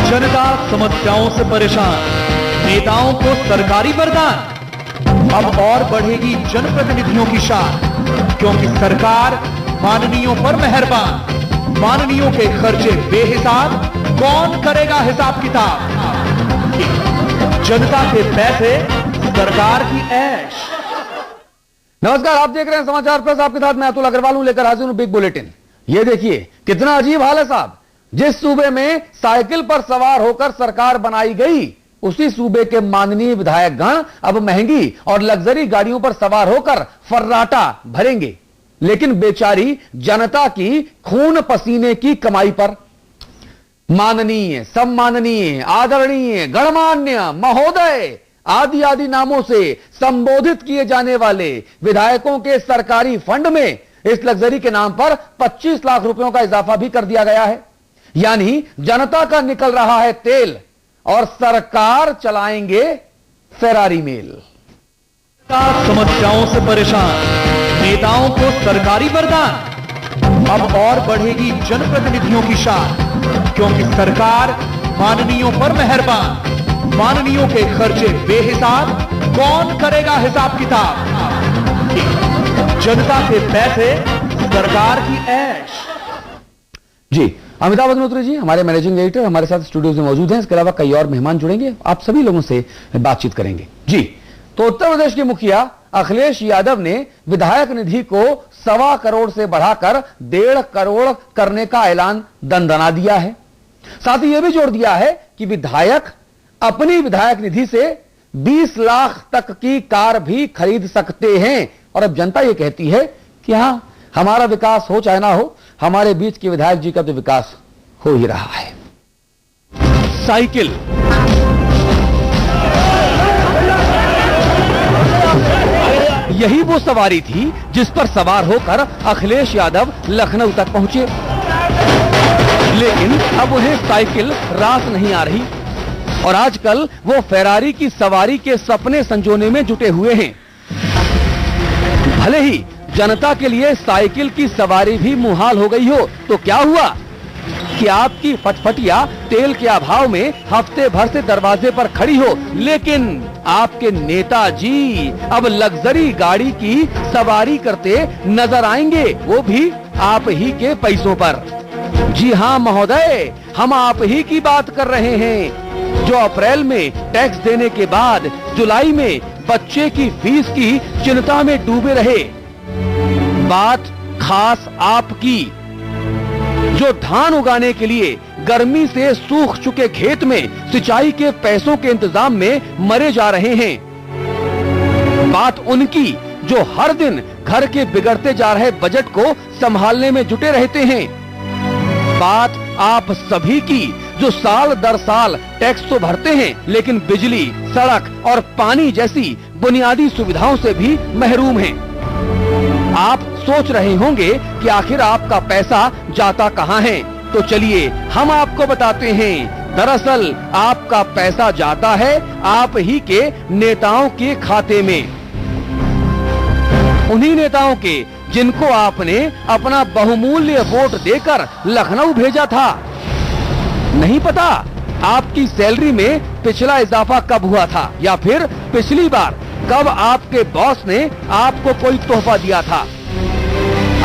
जनता समस्याओं से परेशान, नेताओं को सरकारी वरदान। अब और बढ़ेगी जनप्रतिनिधियों की शान, क्योंकि सरकार माननीयों पर मेहरबान। माननीयों के खर्चे बेहिसाब, कौन करेगा हिसाब किताब। जनता के पैसे, सरकार की ऐश। नमस्कार, आप देख रहे हैं समाचार प्लस। आपके साथ मैं अतुल अग्रवाल हूं, लेकर हाजिर हूं बिग बुलेटिन। ये देखिए कितना अजीब हाल है साहब। जिस सूबे में साइकिल पर सवार होकर सरकार बनाई गई, उसी सूबे के माननीय विधायकगण अब महंगी और लग्जरी गाड़ियों पर सवार होकर फर्राटा भरेंगे, लेकिन बेचारी जनता की खून पसीने की कमाई पर माननीय, सम्माननीय, आदरणीय, गणमान्य, महोदय आदि आदि नामों से संबोधित किए जाने वाले विधायकों के सरकारी फंड में इस लग्जरी के नाम पर 25 लाख रुपयों का इजाफा भी कर दिया गया है। यानी जनता का निकल रहा है तेल और सरकार चलाएंगे फेरारी मेल। समस्याओं से परेशान, नेताओं को सरकारी वरदान। अब और बढ़ेगी जनप्रतिनिधियों की शान, क्योंकि सरकार माननीयों पर मेहरबान। माननीयों के खर्चे बेहिसाब, कौन करेगा हिसाब किताब। जनता के पैसे, सरकार की ऐश। जी, अमिताभ अग्निहोत्री जी हमारे मैनेजिंग एडिटर हमारे साथ स्टूडियो में मौजूद हैं। इसके अलावा कई और मेहमान जुड़ेंगे, आप सभी लोगों से बातचीत करेंगे। जी, तो उत्तर प्रदेश के मुखिया अखिलेश यादव ने विधायक निधि को 1.25 करोड़ से बढ़ाकर 1.5 करोड़ करने का ऐलान दंदना दिया है। साथ ही यह भी जोड़ दिया है कि विधायक अपनी विधायक निधि से 20 लाख तक की कार भी खरीद सकते हैं। और अब जनता यह कहती है कि हां, हमारा विकास हो चाहे ना हो, हमारे बीच के विधायक जी का तो विकास हो ही रहा है। साइकिल, यही वो सवारी थी जिस पर सवार होकर अखिलेश यादव लखनऊ तक पहुंचे, लेकिन अब उन्हें साइकिल रास नहीं आ रही और आजकल वो फेरारी की सवारी के सपने संजोने में जुटे हुए हैं। भले ही जनता के लिए साइकिल की सवारी भी मुहाल हो गई हो, तो क्या हुआ कि आपकी फटफटिया तेल के अभाव में हफ्ते भर से दरवाजे पर खड़ी हो, लेकिन आपके नेताजी अब लग्जरी गाड़ी की सवारी करते नजर आएंगे, वो भी आप ही के पैसों पर। जी हां महोदय, हम आप ही की बात कर रहे हैं, जो अप्रैल में टैक्स देने के बाद जुलाई में बच्चे की फीस की चिंता में डूबे रहे। बात खास आपकी, जो धान उगाने के लिए गर्मी से सूख चुके खेत में सिंचाई के पैसों के इंतजाम में मरे जा रहे हैं। बात उनकी जो हर दिन घर के बिगड़ते जा रहे बजट को संभालने में जुटे रहते हैं। बात आप सभी की जो साल दर साल टैक्स तो भरते हैं, लेकिन बिजली, सड़क और पानी जैसी बुनियादी सुविधाओं से भी महरूम हैं। आप सोच रहे होंगे कि आखिर आपका पैसा जाता कहां है, तो चलिए हम आपको बताते हैं। दरअसल आपका पैसा जाता है आप ही के नेताओं के खाते में, उन्हीं नेताओं के जिनको आपने अपना बहुमूल्य वोट देकर लखनऊ भेजा था। नहीं पता आपकी सैलरी में पिछला इजाफा कब हुआ था, या फिर पिछली बार कब आपके बॉस ने आपको कोई तोहफा दिया था।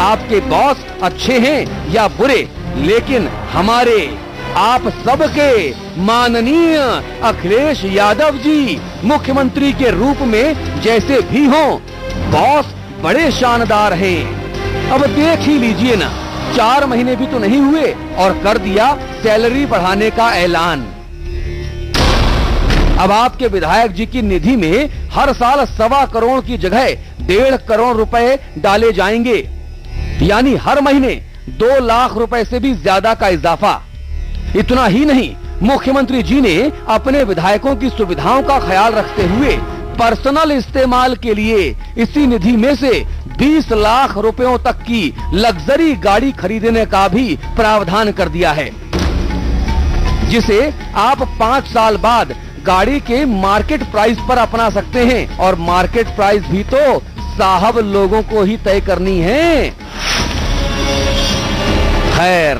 आपके बॉस अच्छे हैं या बुरे, लेकिन हमारे आप सबके माननीय अखिलेश यादव जी मुख्यमंत्री के रूप में जैसे भी हों, बॉस बड़े शानदार हैं। अब देख ही लीजिए ना, 4 महीने भी तो नहीं हुए और कर दिया सैलरी बढ़ाने का ऐलान। अब आपके विधायक जी की निधि में हर साल 1.25 करोड़ की जगह 1.5 करोड़ रुपए डाले जाएंगे, यानी हर महीने 2 लाख रुपए से भी ज्यादा का इजाफा। इतना ही नहीं, मुख्यमंत्री जी ने अपने विधायकों की सुविधाओं का ख्याल रखते हुए पर्सनल इस्तेमाल के लिए इसी निधि में से 20 लाख रुपयों तक की लग्जरी गाड़ी खरीदने का भी प्रावधान कर दिया है, जिसे आप 5 साल बाद गाड़ी के मार्केट प्राइस पर अपना सकते हैं। और मार्केट प्राइस भी तो साहब लोगों को ही तय करनी है। खैर,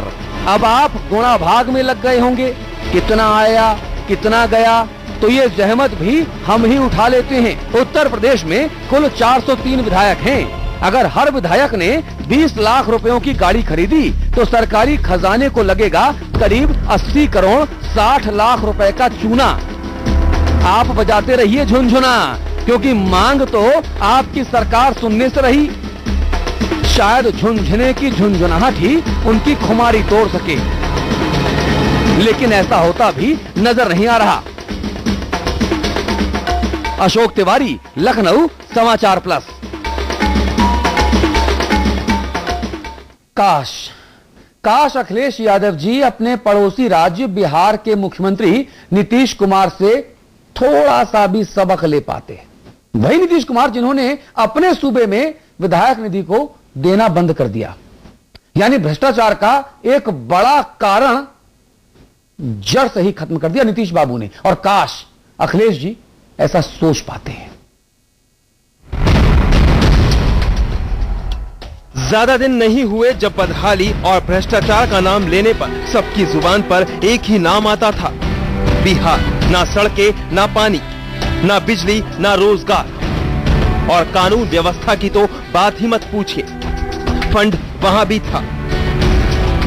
अब आप गुणा भाग में लग गए होंगे कितना आया कितना गया तो ये जहमत भी हम ही उठा लेते हैं। उत्तर प्रदेश में कुल 403 विधायक हैं। अगर हर विधायक ने 20 लाख रुपयों की गाड़ी खरीदी तो सरकारी खजाने को लगेगा करीब 80 करोड़ 60 लाख रुपए का चूना। आप बजाते रहिए झुनझुना, क्योंकि मांग तो आपकी सरकार सुनने से रही। शायद झुनझुने की झुनझुनाहट ही उनकी खुमारी तोड़ सके, लेकिन ऐसा होता भी नजर नहीं आ रहा। अशोक तिवारी, लखनऊ, समाचार प्लस। काश अखिलेश यादव जी अपने पड़ोसी राज्य बिहार के मुख्यमंत्री नीतीश कुमार से थोड़ा सा भी सबक ले पाते। वही नीतीश कुमार जिन्होंने अपने सूबे में विधायक निधि को देना बंद कर दिया, यानी भ्रष्टाचार का एक बड़ा कारण जड़ से ही खत्म कर दिया नीतीश बाबू ने। और काश अखिलेश जी ऐसा सोच पाते हैं। ज्यादा दिन नहीं हुए जब बदहाली और भ्रष्टाचार का नाम लेने पर सबकी जुबान पर एक ही नाम आता था, बिहार। ना सड़कें, ना पानी, ना बिजली, ना रोजगार और कानून व्यवस्था की तो बात ही मत पूछिए। फंड वहां भी था,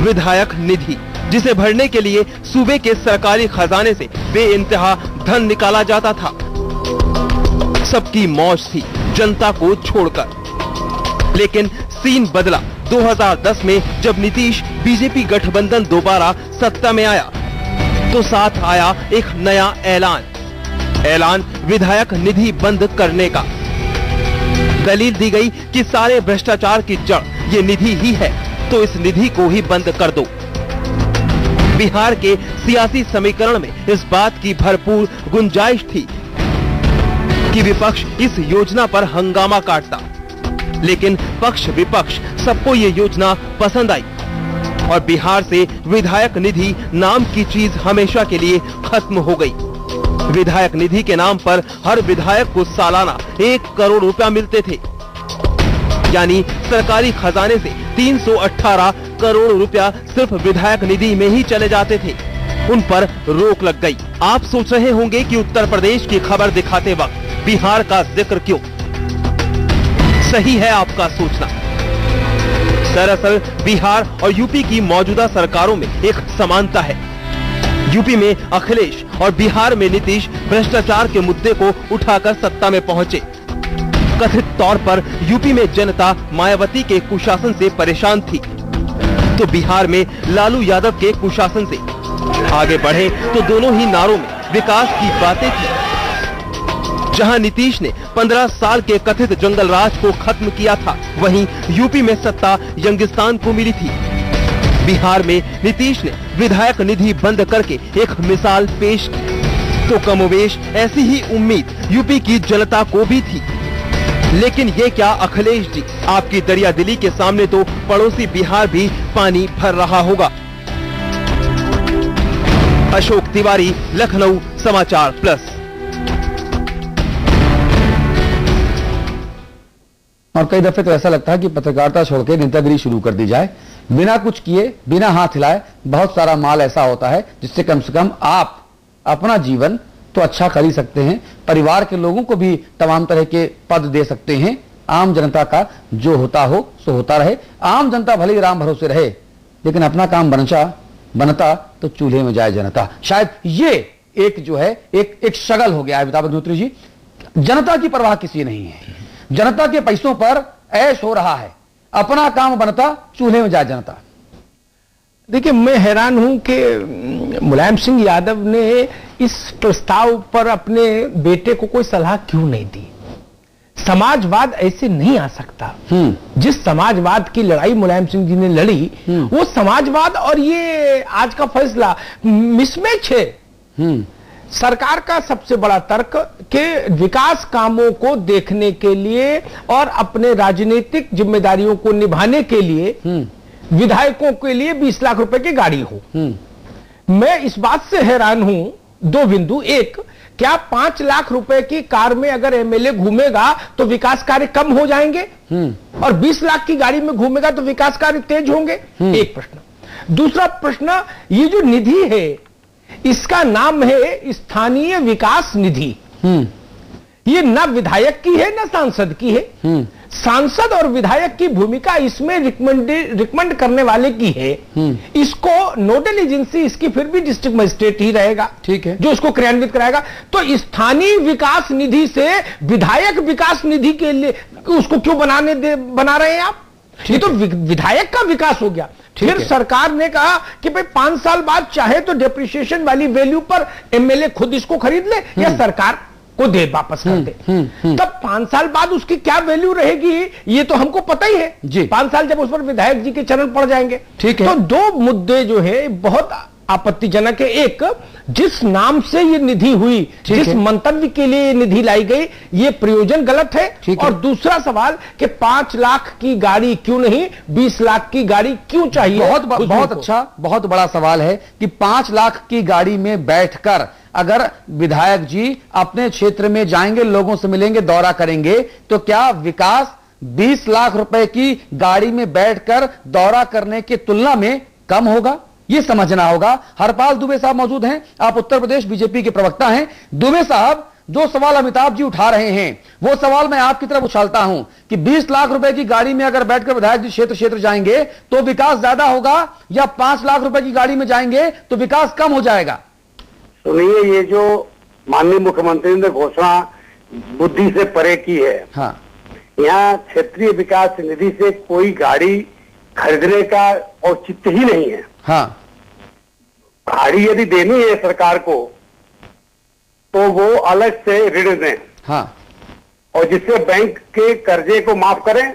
विधायक निधि, जिसे भरने के लिए सूबे के सरकारी खजाने से बेइंतहा धन निकाला जाता था। सबकी मौज थी जनता को छोड़कर। लेकिन सीन बदला 2010 में जब नीतीश बीजेपी गठबंधन दोबारा सत्ता में आया तो साथ आया एक नया ऐलान विधायक निधि बंद करने का। दलील दी गई कि सारे भ्रष्टाचार की जड़ ये निधि ही है, तो इस निधि को ही बंद कर दो। बिहार के सियासी समीकरण में इस बात की भरपूर गुंजाइश थी कि विपक्ष इस योजना पर हंगामा काटता, लेकिन पक्ष विपक्ष सबको ये योजना पसंद आई और बिहार से विधायक निधि नाम की चीज हमेशा के लिए खत्म हो गई। विधायक निधि के नाम पर हर विधायक को सालाना 1 करोड़ रुपया मिलते थे, यानी सरकारी खजाने से 318 करोड़ रुपया सिर्फ विधायक निधि में ही चले जाते थे। उन पर रोक लग गई। आप सोच रहे होंगे कि उत्तर प्रदेश की खबर दिखाते वक्त बिहार का जिक्र क्यों? सही है आपका सोचना। दरअसल बिहार और यूपी की मौजूदा सरकारों में एक समानता है। यूपी में अखिलेश और बिहार में नीतीश भ्रष्टाचार के मुद्दे को उठाकर सत्ता में पहुंचे। कथित तौर पर यूपी में जनता मायावती के कुशासन से परेशान थी, तो बिहार में लालू यादव के कुशासन से। आगे बढ़े तो दोनों ही नारों में विकास की बातें थी। जहां नीतीश ने 15 साल के कथित जंगल राज को खत्म किया था, वहीं यूपी में सत्ता यंगिस्तान को मिली थी। बिहार में नीतीश ने विधायक निधि बंद करके एक मिसाल पेश की, तो कमोवेश ऐसी ही उम्मीद यूपी की जनता को भी थी। लेकिन ये क्या अखिलेश जी, आपकी दरियादिली के सामने तो पड़ोसी बिहार भी पानी भर रहा होगा। अशोक तिवारी, लखनऊ, समाचार प्लस। और कई दफे तो ऐसा लगता है कि पत्रकारिता छोड़ के नेतागिरी शुरू कर दी जाए, बिना कुछ किए, बिना हाथ हिलाए। बहुत सारा माल ऐसा होता है जिससे कम से कम आप अपना जीवन तो अच्छा कर ही सकते हैं, परिवार के लोगों को भी तमाम तरह के पद दे सकते हैं। आम जनता का जो होता हो सो होता रहे। आम जनता भले ही राम भरोसे रहे, लेकिन अपना काम बनता तो चूल्हे में जाए जनता। शायद ये एक जो है एक शगल हो गया है अमिताभ अग्निहोत्री जी। जनता की परवाह किसी नहीं है, जनता के पैसों पर ऐश हो रहा है, अपना काम बनता चूल्हे में जाए जनता। देखिए, मैं हैरान हूं कि मुलायम सिंह यादव ने इस प्रस्ताव पर अपने बेटे को कोई सलाह क्यों नहीं दी। समाजवाद ऐसे नहीं आ सकता। जिस समाजवाद की लड़ाई मुलायम सिंह जी ने लड़ी, वो समाजवाद और ये आज का फैसला मिसमैच है। सरकार का सबसे बड़ा तर्क के विकास कामों को देखने के लिए और अपने राजनीतिक जिम्मेदारियों को निभाने के लिए विधायकों के लिए 20 लाख रुपए की गाड़ी हो। मैं इस बात से हैरान हूं, 2 बिंदु। एक, क्या 5 लाख रुपए की कार में अगर एमएलए घूमेगा तो विकास कार्य कम हो जाएंगे, और 20 लाख की गाड़ी में घूमेगा तो विकास कार्य तेज होंगे? एक प्रश्न। दूसरा प्रश्न, ये जो निधि है इसका नाम है स्थानीय विकास निधि। ये न विधायक की है न सांसद की है। सांसद और विधायक की भूमिका इसमें रिकमेंड करने वाले की है। इसको नोडल एजेंसी इसकी फिर भी डिस्ट्रिक्ट मजिस्ट्रेट ही रहेगा, ठीक है, जो इसको क्रियान्वित कराएगा। तो स्थानीय विकास निधि से विधायक विकास निधि के लिए उसको क्यों बना रहे हैं आप? ये तो विधायक का विकास हो गया। फिर सरकार ने कहा कि भाई 5 साल बाद चाहे तो डेप्रिसिएशन वाली वैल्यू पर एमएलए खुद इसको खरीद ले या सरकार को दे, वापस कर दे। तब 5 साल बाद उसकी क्या वैल्यू रहेगी ये तो हमको पता ही है जी। 5 साल जब उस पर विधायक जी के चरण पड़ जाएंगे, ठीक है। तो 2 मुद्दे जो है बहुत आपत्तिजनक है। एक, जिस नाम से ये निधि हुई, जिस मंतव्य के लिए ये निधि लाई गई, ये प्रयोजन गलत है। और दूसरा सवाल कि 5 लाख की गाड़ी क्यों नहीं, 20 लाख की गाड़ी क्यों चाहिए? बहुत अच्छा, बहुत बड़ा सवाल है कि 5 लाख की गाड़ी में बैठकर अगर विधायक जी अपने क्षेत्र में जाएंगे, लोगों से मिलेंगे, दौरा करेंगे, तो क्या विकास 20 लाख रुपए की गाड़ी में बैठकर दौरा करने की तुलना में कम होगा? यह समझना होगा। हरपाल दुबे साहब मौजूद हैं, आप उत्तर प्रदेश बीजेपी के प्रवक्ता हैं। दुबे साहब, जो सवाल अमिताभ जी उठा रहे हैं वो सवाल मैं आपकी तरफ उछालता हूं कि 20 लाख रुपए की गाड़ी में अगर बैठकर विधायक जी क्षेत्र जाएंगे तो विकास ज्यादा होगा, या 5 लाख रुपए की गाड़ी में जाएंगे तो विकास कम हो जाएगा? सुनिए, ये जो माननीय मुख्यमंत्री ने घोषणा बुद्धि से परे की है। हाँ। यहाँ क्षेत्रीय विकास निधि से कोई गाड़ी खरीदने का औचित्य ही नहीं है। हाँ। गाड़ी यदि देनी है सरकार को तो वो अलग से ऋण दें। हाँ। और जिससे बैंक के कर्जे को माफ करें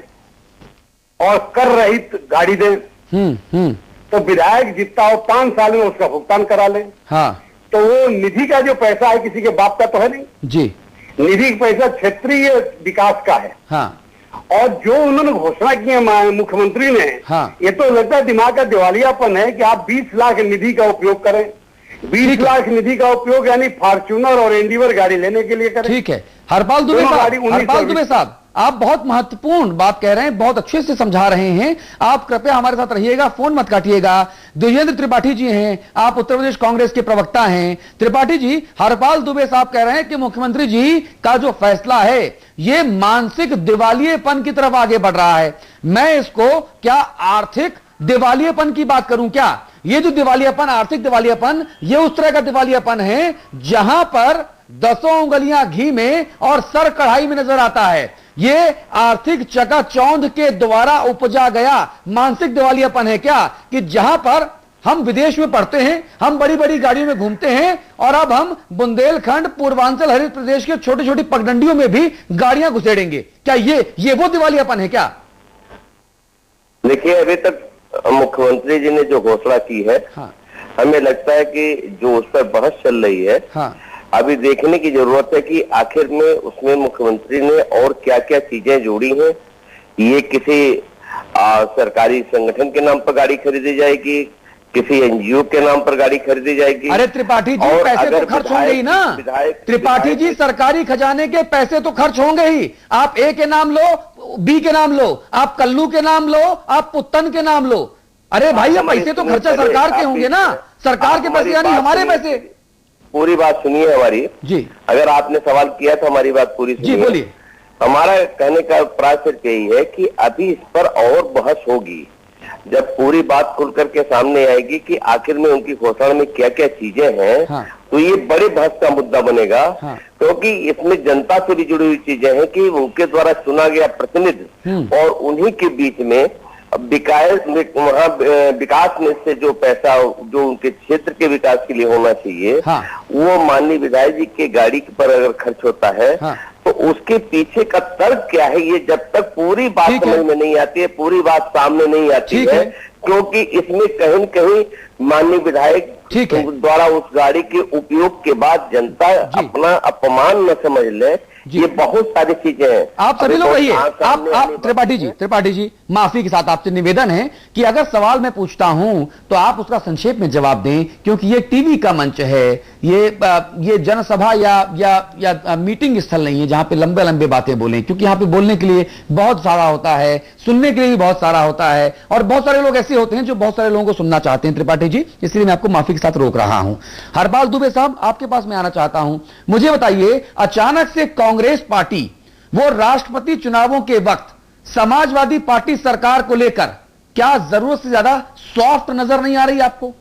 और कर रहित गाड़ी दें। तो विधायक जितना हो 5 साल में उसका भुगतान करा लें। हाँ। तो वो निधि का जो पैसा है किसी के बाप का तो है नहीं जी। निधि का पैसा क्षेत्रीय विकास का है। हाँ। और जो उन्होंने घोषणा की है मुख्यमंत्री ने, हाँ। ये तो लगता है दिमाग का दिवालियापन है कि आप 20 लाख निधि का उपयोग करें। 20 लाख निधि का उपयोग यानी फॉर्च्यूनर और एंडीवर गाड़ी लेने के लिए करें। ठीक है। हरपाल दुबे साहब, आप बहुत महत्वपूर्ण बात कह रहे हैं, बहुत अच्छे से समझा रहे हैं। आप कृपया हमारे साथ रहिएगा, फोन मत काटिएगा। देवेंद्र त्रिपाठी जी हैं, आप उत्तर प्रदेश कांग्रेस के प्रवक्ता हैं। त्रिपाठी जी, हरपाल दुबे साहब कह रहे हैं कि मुख्यमंत्री जी का जो फैसला है ये मानसिक दिवालियेपन की तरफ आगे बढ़ रहा है। मैं इसको क्या आर्थिक दिवालियेपन की बात करूं क्या? ये जो दिवालियापन, आर्थिक दिवालियापन, ये उस तरह का दिवालियापन है जहां पर 10 उंगलियां घी में और सर कढ़ाई में नजर आता है। ये आर्थिक चकाचौंध के द्वारा उपजा गया मानसिक दिवालियापन है क्या? कि जहां पर हम विदेश में पढ़ते हैं, हम बड़ी बड़ी गाड़ियों में घूमते हैं और अब हम बुंदेलखंड, पूर्वांचल, हरित प्रदेश के छोटी छोटी पगडंडियों में भी गाड़ियां घुसेड़ेंगे। क्या ये वो दिवालियापन है क्या? देखिए, अभी तक मुख्यमंत्री जी ने जो घोषणा की है, हाँ। हमें लगता है कि जो उस पर बहस चल रही है, हाँ। अभी देखने की जरूरत है कि आखिर में उसमें मुख्यमंत्री ने और क्या क्या चीजें जोड़ी हैं। ये किसी सरकारी संगठन के नाम पर गाड़ी खरीदी जाएगी, किसी एनजीओ के नाम पर गाड़ी खरीदी जाएगी? अरे त्रिपाठी जी, पैसे तो खर्च होंगे ही ना। त्रिपाठी जी, सरकारी खजाने के पैसे तो खर्च होंगे ही। आप ए के नाम लो, बी के नाम लो, आप कल्लू के नाम लो, आप पुत्तन के नाम लो। अरे भाई, ये पैसे तो खर्चा सरकार के होंगे ना। सरकार के पैसे यानी हमारे पैसे। पूरी बात सुनिए हमारी जी। अगर आपने सवाल किया तो हमारी बात पूरी सुनिए। जी बोलिए। हमारा कहने का प्रयास सिर्फ यही है कि अभी इस पर और बहस होगी जब पूरी बात खुल करके सामने आएगी कि आखिर में उनकी घोषणा में क्या क्या चीजें हैं। हाँ। तो ये बड़े बहस का मुद्दा बनेगा। हाँ। क्योंकि इसमें जनता से भी जुड़ी हुई चीजें हैं कि उनके द्वारा चुना गया प्रतिनिधि और उन्हीं के बीच में वहाँ विकास में से जो पैसा जो उनके क्षेत्र के विकास के लिए होना चाहिए, हाँ। वो माननीय विधायक जी के गाड़ी पर अगर खर्च होता है, हाँ। तो उसके पीछे का तर्क क्या है, ये जब तक पूरी बात समझ में नहीं आती है, पूरी बात सामने नहीं आती है, क्योंकि इसमें कहीं न कहीं माननीय विधायक द्वारा उस गाड़ी के उपयोग के बाद जनता अपना अपमान न समझ ले ये बहुत सारी चीजें हैं। आप सभी लोग रहिए, आप त्रिपाठी जी माफी के साथ आपसे निवेदन है कि अगर सवाल मैं पूछता हूं तो आप उसका संक्षेप में जवाब दें, क्योंकि ये टीवी का मंच है, ये जनसभा या मीटिंग स्थल नहीं है जहां पे लंबे लंबे बातें बोलें, क्योंकि यहां पे बोलने के लिए बहुत सारा होता है, सुनने के लिए भी बहुत सारा होता है, और बहुत सारे लोग ऐसे होते हैं जो बहुत सारे लोगों को सुनना चाहते हैं। त्रिपाठी जी, इसलिए मैं आपको माफी के साथ रोक रहा हूं। हरपाल दुबे साहब, आपके पास मैं आना चाहता हूं। मुझे बताइए, अचानक से कांग्रेस पार्टी वो राष्ट्रपति चुनावों के वक्त समाजवादी पार्टी सरकार को लेकर क्या जरूरत से ज्यादा सॉफ्ट नजर नहीं आ रही आपको?